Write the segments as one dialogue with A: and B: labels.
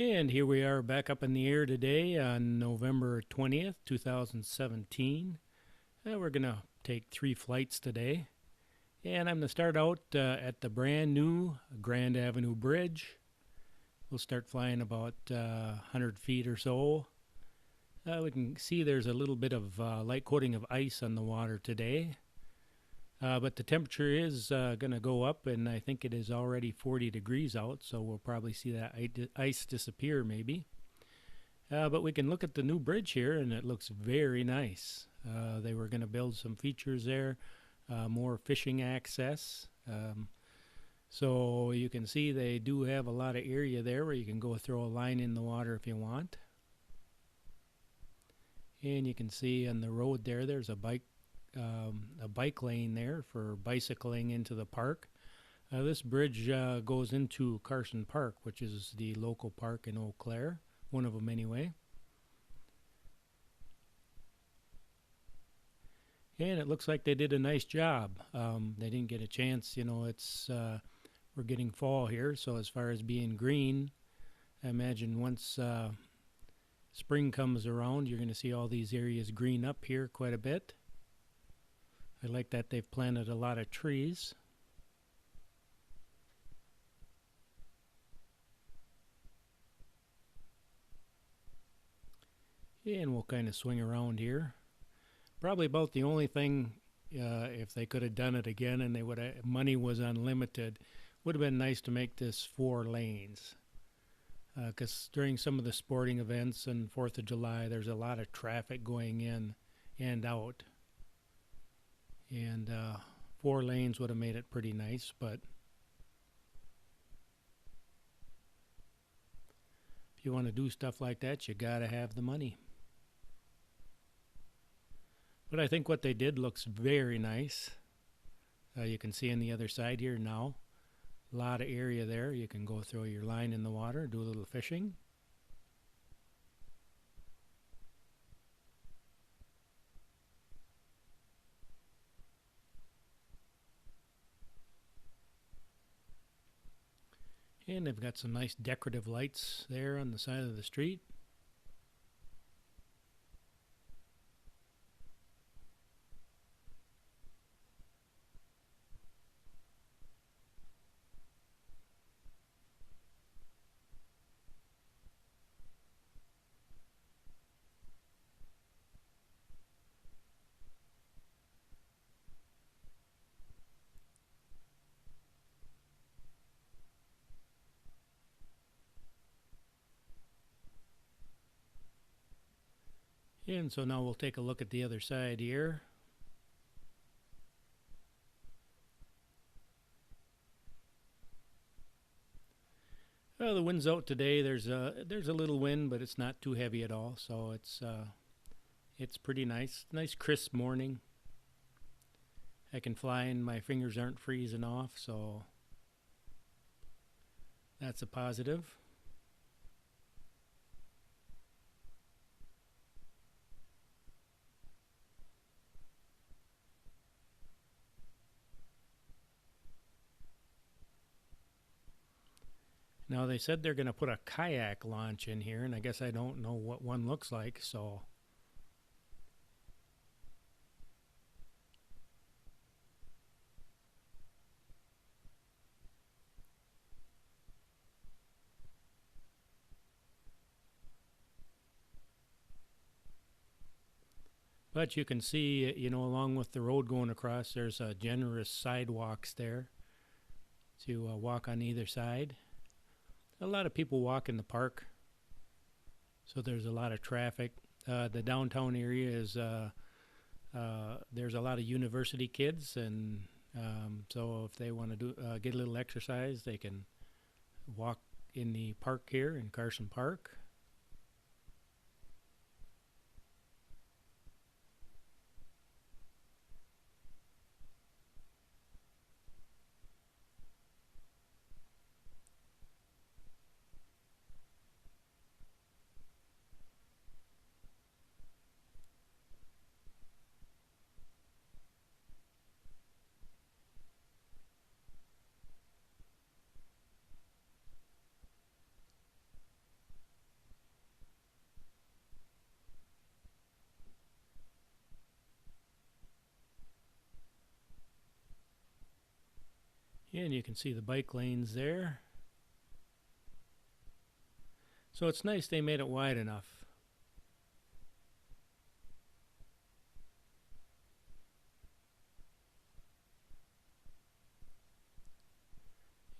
A: And here we are back up in the air today on November 20th, 2017. We're going to take 3 flights today. And I'm going to start out at the brand new Grand Avenue Bridge. We'll start flying about 100 feet or so. We can see there's a little bit of light coating of ice on the water today. But the temperature is going to go up, and I think it is already 40 degrees out, so we'll probably see that ice disappear maybe. But we can look at the new bridge here, and it looks very nice. They were going to build some features there, more fishing access. So you can see they do have a lot of area there where you can go throw a line in the water if you want. And you can see on the road there's a bike lane there for bicycling into the park. This bridge goes into Carson Park, which is the local park in Eau Claire, one of them anyway. And it looks like they did a nice job. They didn't get a chance, it's we're getting fall here, so as far as being green, I imagine once spring comes around, you're going to see all these areas green up here quite a bit. I like that they've planted a lot of trees. And we'll kind of swing around here. Probably about the only thing, if they could have done it again and money was unlimited, would have been nice to make this 4 lanes. Because during some of the sporting events and 4th of July, there's a lot of traffic going in and out. And 4 lanes would have made it pretty nice, but if you want to do stuff like that, you gotta have the money. But I think what they did looks very nice. You can see on the other side here now, a lot of area there. You can go throw your line in the water, do a little fishing. And they've got some nice decorative lights there on the side of the street. And so now we'll take a look at the other side here. Well, the wind's out today. There's a little wind, but it's not too heavy at all, so it's pretty nice. Nice crisp morning. I can fly and my fingers aren't freezing off, so that's a positive. Now they said they're going to put a kayak launch in here, and I guess I don't know what one looks like, so but you can see, along with the road going across, there's generous sidewalks there to walk on either side. A lot of people walk in the park, so there's a lot of traffic. The downtown area is there's a lot of university kids, and so if they want to get a little exercise, they can walk in the park here in Carson Park. And you can see the bike lanes there. So it's nice they made it wide enough.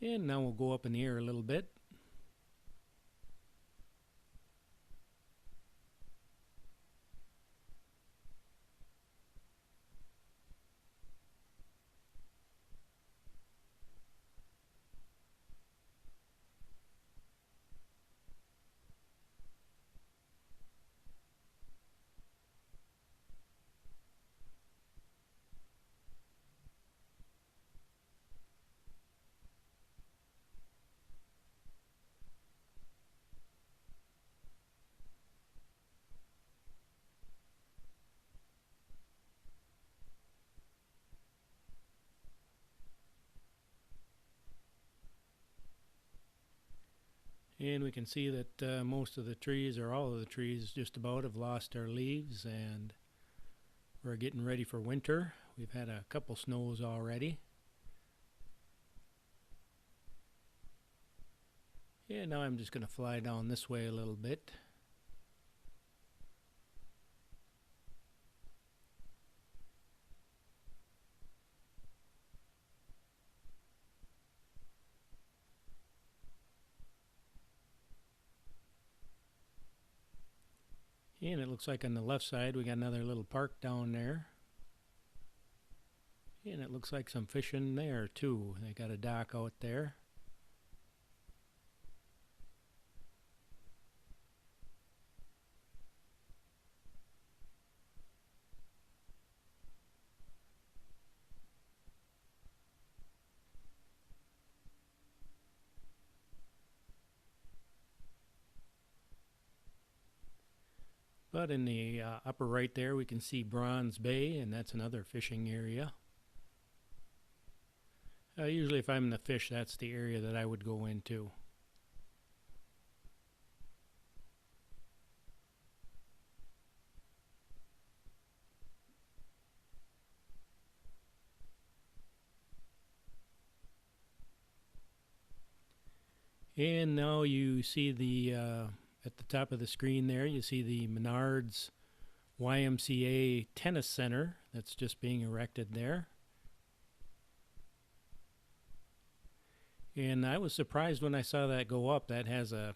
A: And now we'll go up in the air a little bit. And we can see that most of the trees, or all of the trees just about, have lost their leaves, and we're getting ready for winter. We've had a couple snows already. Yeah, now I'm just going to fly down this way a little bit. And it looks like on the left side we got another little park down there. And it looks like some fishing there too. They got a dock out there. But in the upper right there we can see Bronze Bay, and that's another fishing area. Usually if I'm in the fish, that's the area that I would go into. And now you see the at the top of the screen there, you see the Menards YMCA Tennis Center that's just being erected there. And I was surprised when I saw that go up. That has a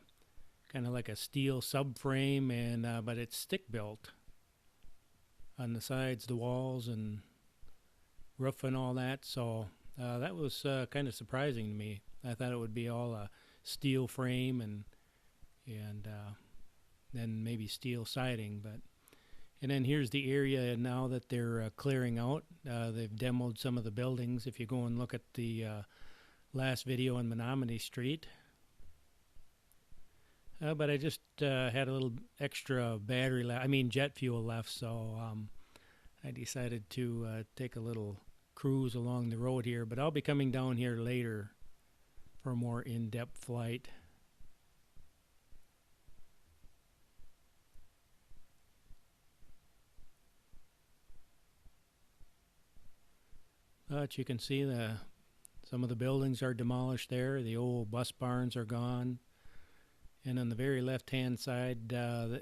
A: kind of like a steel subframe, and but it's stick built on the sides, the walls, and roof and all that. So that was kind of surprising to me. I thought it would be all a steel frame and then maybe steel siding, and then here's the area now that they're clearing out. They've demoed some of the buildings. If you go and look at the last video on Menominee Street. But I just had a little extra jet fuel left, so I decided to take a little cruise along the road here. But I'll be coming down here later for a more in-depth flight. But you can see some of the buildings are demolished there. The old bus barns are gone. And on the very left-hand side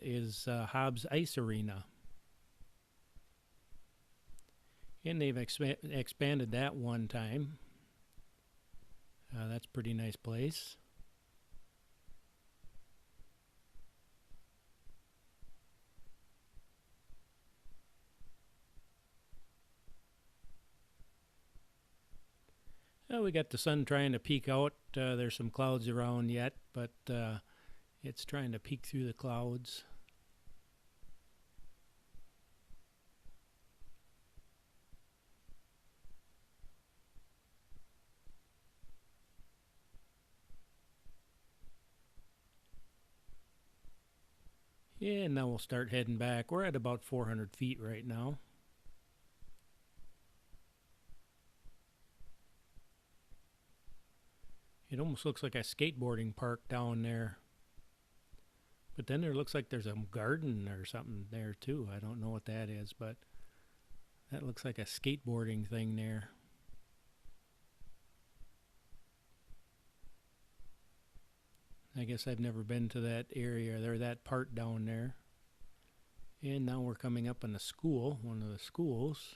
A: is Hobbs Ice Arena. And they've expanded that one time. That's a pretty nice place. We got the sun trying to peek out. There's some clouds around yet, but it's trying to peek through the clouds. Yeah, and now we'll start heading back. We're at about 400 feet right now. It almost looks like a skateboarding park down there. But then there looks like there's a garden or something there too. I don't know what that is, but that looks like a skateboarding thing there. I guess I've never been to that area or that part down there. And now we're coming up on the school, one of the schools.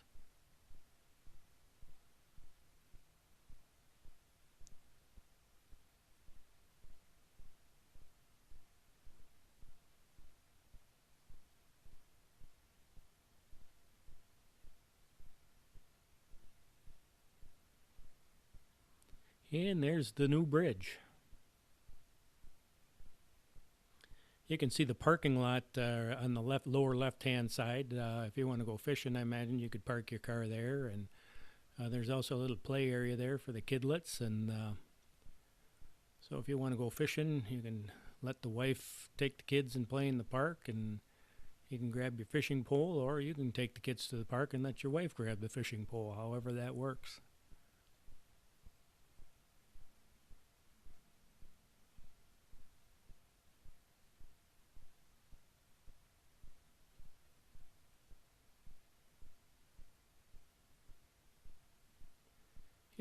A: And there's the new bridge. You can see the parking lot on the lower left-hand side. If you want to go fishing, I imagine you could park your car there. And there's also a little play area there for the kidlets. And so if you want to go fishing, you can let the wife take the kids and play in the park, and you can grab your fishing pole, or you can take the kids to the park and let your wife grab the fishing pole, however that works.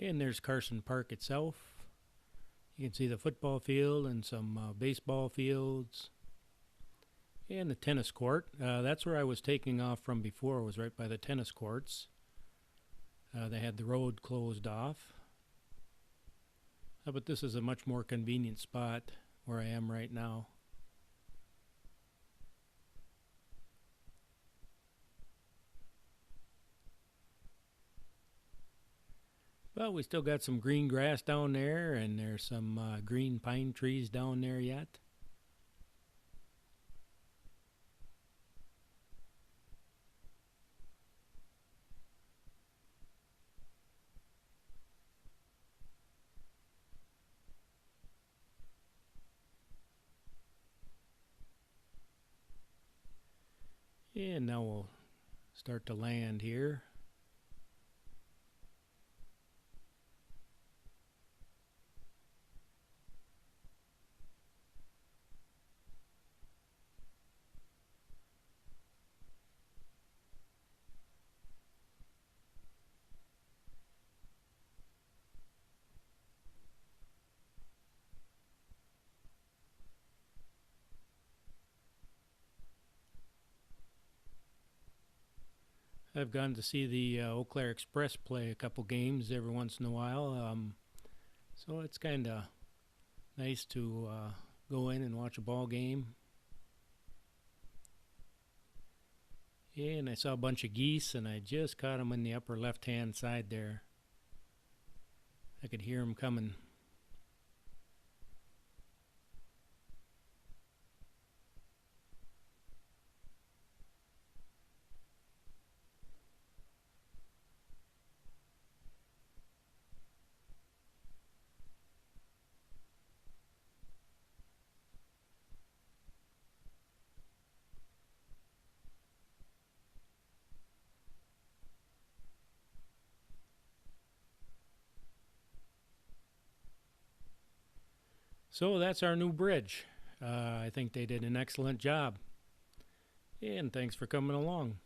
A: And there's Carson Park itself. You can see the football field and some baseball fields and the tennis court. That's where I was taking off from before, was right by the tennis courts. They had the road closed off. But this is a much more convenient spot where I am right now. Well, we still got some green grass down there, and there's some green pine trees down there yet. And now we'll start to land here. I've gone to see the Eau Claire Express play a couple games every once in a while. So it's kind of nice to go in and watch a ball game. And I saw a bunch of geese, and I just caught them in the upper left-hand side there. I could hear them coming. So that's our new bridge. I think they did an excellent job. And thanks for coming along.